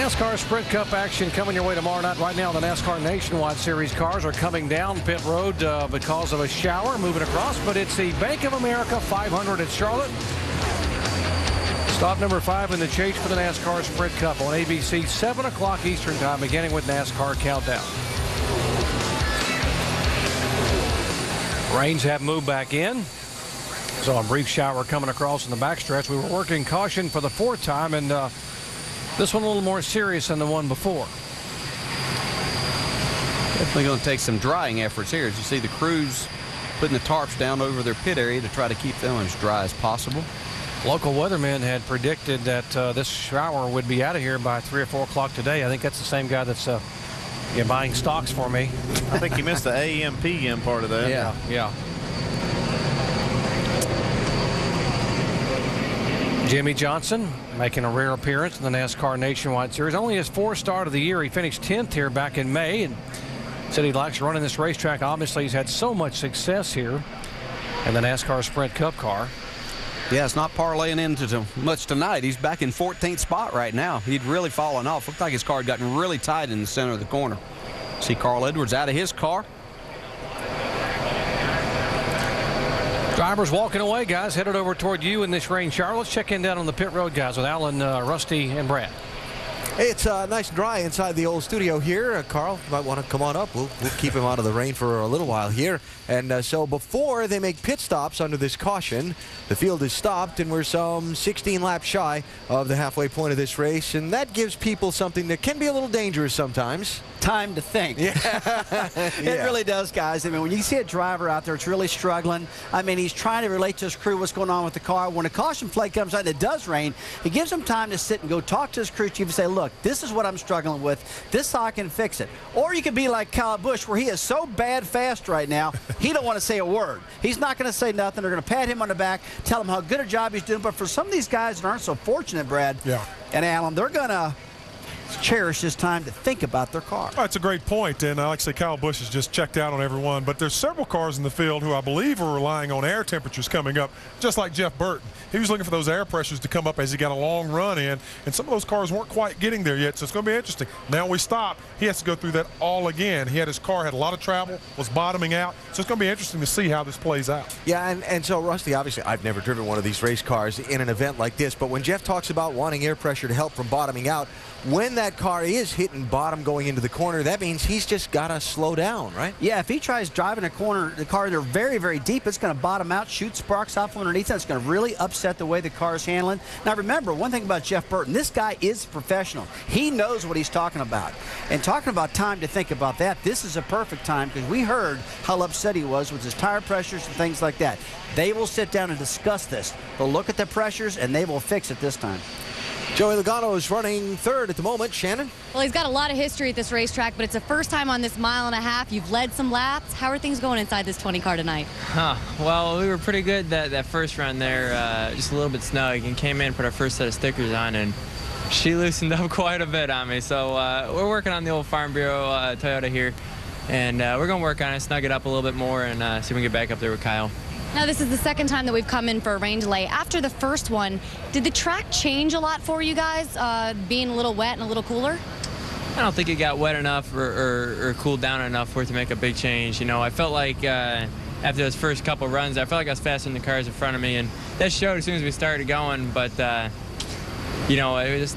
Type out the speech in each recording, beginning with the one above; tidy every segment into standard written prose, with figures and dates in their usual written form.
NASCAR Sprint Cup action coming your way tomorrow night. Right now, the NASCAR Nationwide Series cars are coming down pit road because of a shower moving across, but it's the Bank of America 500 at Charlotte. Stop number 5 in the chase for the NASCAR Sprint Cup on ABC, 7 o'clock Eastern time, beginning with NASCAR Countdown. Rains have moved back in. So a brief shower coming across in the backstretch. We were working caution for the 4th time, and this one a little more serious than the one before. Definitely going to take some drying efforts here. As you see the crews putting the tarps down over their pit area to try to keep them as dry as possible. Local weathermen had predicted that this shower would be out of here by 3 or 4 o'clock today. I think that's the same guy that's buying stocks for me. I think you missed the AM PM part of that. Yeah. Jimmy Johnson making a rare appearance in the NASCAR Nationwide Series. Only his 4th start of the year. He finished 10th here back in May and said he likes running this racetrack. Obviously, he's had so much success here in the NASCAR Sprint Cup car. Yeah, it's not parlaying into much tonight. He's back in 14th spot right now. He'd really fallen off. Looked like his car had gotten really tight in the center of the corner. See Carl Edwards out of his car. Drivers walking away, guys, headed over toward you in this rain shower. Let's check in down on the pit road, guys, with Alan, Rusty, and Brad. Hey, it's nice and dry inside the old studio here. Carl might want to come on up. We'll keep him out of the rain for a little while here. And so before they make pit stops under this caution, the field is stopped, and we're some 16 laps shy of the halfway point of this race. And that gives people something that can be a little dangerous sometimes. Time to think. Yeah. It really does, guys. I mean, when you see a driver out there, it's really struggling. I mean, he's trying to relate to his crew what's going on with the car. When a caution flag comes out and it does rain, it gives him time to sit and go talk to his crew chief and say, look, this is what I'm struggling with. This is how I can fix it. Or you could be like Kyle Busch, where he is so bad fast right now, he don't want to say a word. He's not going to say nothing. They're going to pat him on the back, tell him how good a job he's doing. But for some of these guys that aren't so fortunate, Brad and Alan, they're going to cherish this time to think about their car. That's a great point, and like I say, Kyle Busch has just checked out on everyone, but there's several cars in the field who I believe are relying on air temperatures coming up, just like Jeff Burton. He was looking for those air pressures to come up as he got a long run in, and some of those cars weren't quite getting there yet, so it's going to be interesting. Now we stop. He has to go through that all again. He had his car, had a lot of travel, was bottoming out, so it's going to be interesting to see how this plays out. Yeah, and so, Rusty, obviously, I've never driven one of these race cars in an event like this, but when Jeff talks about wanting air pressure to help from bottoming out, when that car is hitting bottom going into the corner, that means he's just got to slow down, right? Yeah, if he tries driving a corner, the car, they're very, very deep. It's going to bottom out, shoot sparks off underneath. That's going to really upset the way the car is handling. Now, remember, one thing about Jeff Burton, this guy is a professional. He knows what he's talking about. And talking about time to think about that, this is a perfect time because we heard how upset he was with his tire pressures and things like that. They will sit down and discuss this. They'll look at the pressures, and they will fix it this time. Joey Logano is running 3rd at the moment. Shannon? Well, he's got a lot of history at this racetrack, but it's the first time on this 1.5 miles. You've led some laps. How are things going inside this 20 car tonight? Well, we were pretty good that first run there, just a little bit snug, and came in, put our first set of stickers on, and she loosened up quite a bit on me. So we're working on the old Farm Bureau Toyota here, and we're going to work on it, snug it up a little bit more, and see if we can get back up there with Kyle. Now, this is the second time that we've come in for a rain delay. After the first one, did the track change a lot for you guys, being a little wet and a little cooler? I don't think it got wet enough or cooled down enough for it to make a big change. You know, I felt like after those first couple runs, I felt like I was faster than the cars in front of me, and that showed as soon as we started going. But you know, it was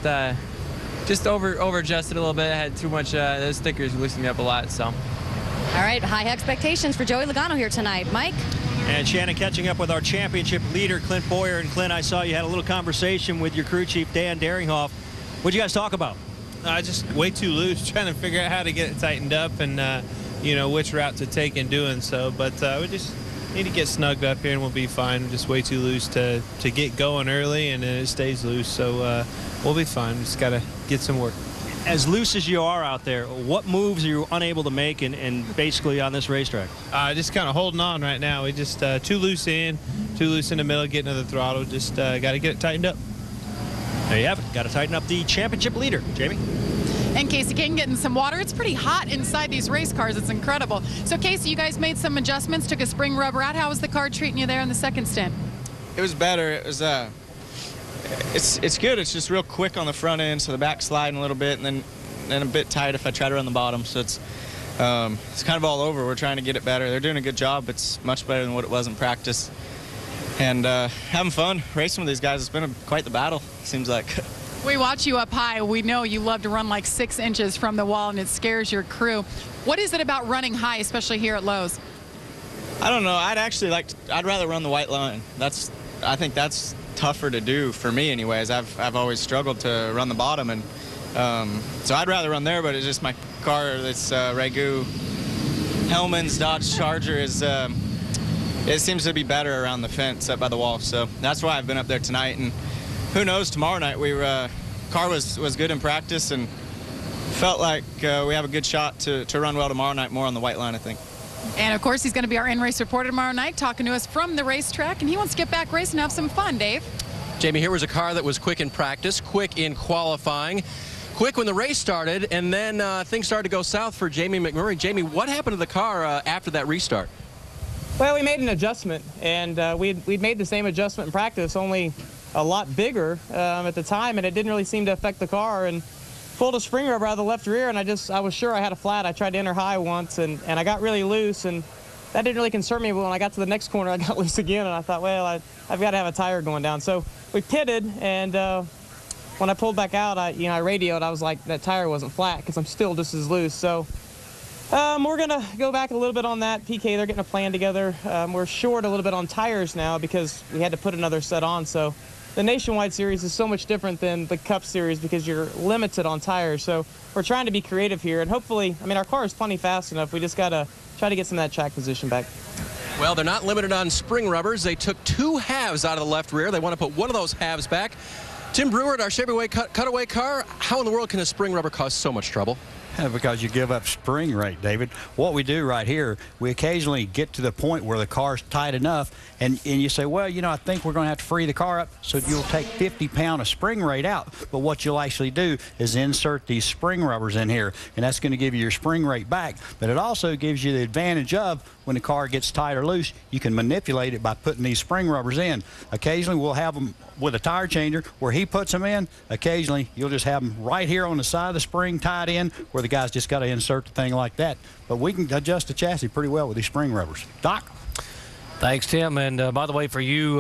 just over adjusted a little bit. I had too much. Those stickers loosened me up a lot. So. All right, high expectations for Joey Logano here tonight, Mike. And Shannon, catching up with our championship leader, Clint Boyer. And Clint, I saw you had a little conversation with your crew chief, Dan Daringhoff. What'd you guys talk about? Just way too loose, trying to figure out how to get it tightened up and, you know, which route to take in doing so. But we just need to get snugged up here and we'll be fine. We're just way too loose to get going early, and it stays loose. So we'll be fine. We just got to get some work. As loose as you are out there, what moves are you unable to make and basically on this racetrack? Just kind of holding on right now. We just too loose in the middle, getting to the throttle. Just got to get it tightened up. There you have it. Got to tighten up the championship leader, Jamie. And Casey King getting some water. It's pretty hot inside these race cars. It's incredible. So, Casey, you guys made some adjustments, took a spring rubber out. How was the car treating you there in the second stint? It was better. It was It's good. It's just real quick on the front end, so the back sliding a little bit, and then a bit tight if I try to run the bottom. So it's kind of all over. We're trying to get it better. They're doing a good job. It's much better than what it was in practice. And having fun racing with these guys. It's been quite the battle, seems like. We watch you up high. We know you love to run like 6 inches from the wall, and it scares your crew. What is it about running high, especially here at Lowe's? I don't know. I'd rather run the white line. I think that's tougher to do for me, anyways. I've always struggled to run the bottom, and so I'd rather run there. But it's just my car. This Ragu Hellman's Dodge Charger is. It seems to be better around the fence up by the wall, so that's why I've been up there tonight. And who knows, tomorrow night car was good in practice, and felt like we have a good shot to run well tomorrow night, more on the white line, I think. And of course, he's going to be our in-race reporter tomorrow night, talking to us from the racetrack, and he wants to get back racing and have some fun. Dave? Jamie, here was a car that was quick in practice, quick in qualifying, quick when the race started, and then things started to go south for Jamie McMurray. Jamie, what happened to the car after that restart? Well, we made an adjustment, and we'd made the same adjustment in practice, only a lot bigger at the time, and it didn't really seem to affect the car. And pulled a spring rubber out of the left rear, and I was sure I had a flat. I tried to enter high once, and I got really loose, and that didn't really concern me. But when I got to the next corner, I got loose again, and I thought, well, I've got to have a tire going down. So we pitted, and when I pulled back out, I radioed. I was like, that tire wasn't flat because I'm still just as loose. So we're going to go back a little bit on that. PK, they're getting a plan together. We're short a little bit on tires now because we had to put another set on. So the Nationwide Series is so much different than the Cup Series because you're limited on tires. So we're trying to be creative here, and hopefully, our car is plenty fast enough. We just got to try to get some of that track position back. Well, they're not limited on spring rubbers. They took 2 halves out of the left rear. They want to put one of those halves back. Tim Brewer, our Chevrolet cutaway car, how in the world can a spring rubber cause so much trouble? Because you give up spring rate, David. What we do right here, we occasionally get to the point where the car's tight enough, and you say, well, I think we're going to have to free the car up, so you'll take 50 pounds of spring rate out. But what you'll actually do is insert these spring rubbers in here, and that's going to give you your spring rate back. But it also gives you the advantage of when the car gets tight or loose, you can manipulate it by putting these spring rubbers in. Occasionally, we'll have them with a tire changer where he puts them in. Occasionally, you'll just have them right here on the side of the spring tied in where the guy's just got to insert the thing like that. But we can adjust the chassis pretty well with these spring rubbers. Doc? Thanks, Tim. And by the way, for you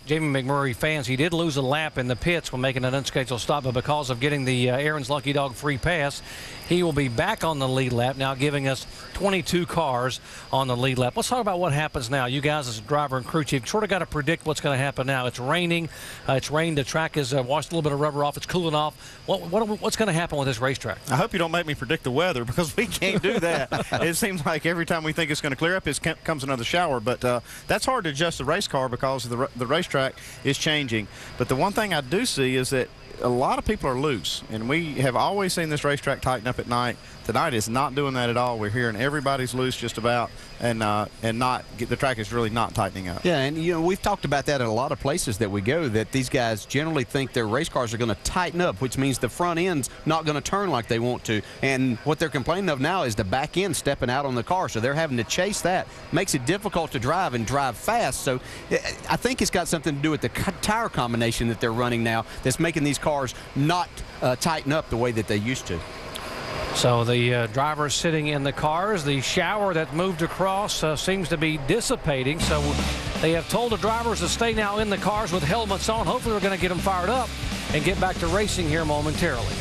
Jamie McMurray fans, he did lose a lap in the pits when making an unscheduled stop, but because of getting the Aaron's Lucky Dog free pass, he will be back on the lead lap now, giving us 22 cars on the lead lap. Let's talk about what happens now. You guys as a driver and crew chief sort of got to predict what's going to happen now. It's raining. It's rained. The track has washed a little bit of rubber off. It's cooling off. What's going to happen with this racetrack? I hope you don't make me predict the weather because we can't do that. It seems like every time we think it's going to clear up, it comes another shower. But that's hard to adjust the race car because the racetrack is changing. But the one thing I do see is that a lot of people are loose, and we have always seen this racetrack tighten up at night. Tonight is not doing that at all. We're hearing everybody's loose just about, and the track is really not tightening up. Yeah, and we've talked about that at a lot of places that we go, that these guys generally think their race cars are going to tighten up, which means the front end's not going to turn like they want to. And what they're complaining of now is the back end stepping out on the car, so they're having to chase that. Makes it difficult to drive and drive fast. So I think it's got something to do with the tire combination that they're running now that's making these cars not tighten up the way that they used to. So the drivers sitting in the cars, the shower that moved across seems to be dissipating. So they have told the drivers to stay now in the cars with helmets on. Hopefully we're going to get them fired up and get back to racing here momentarily.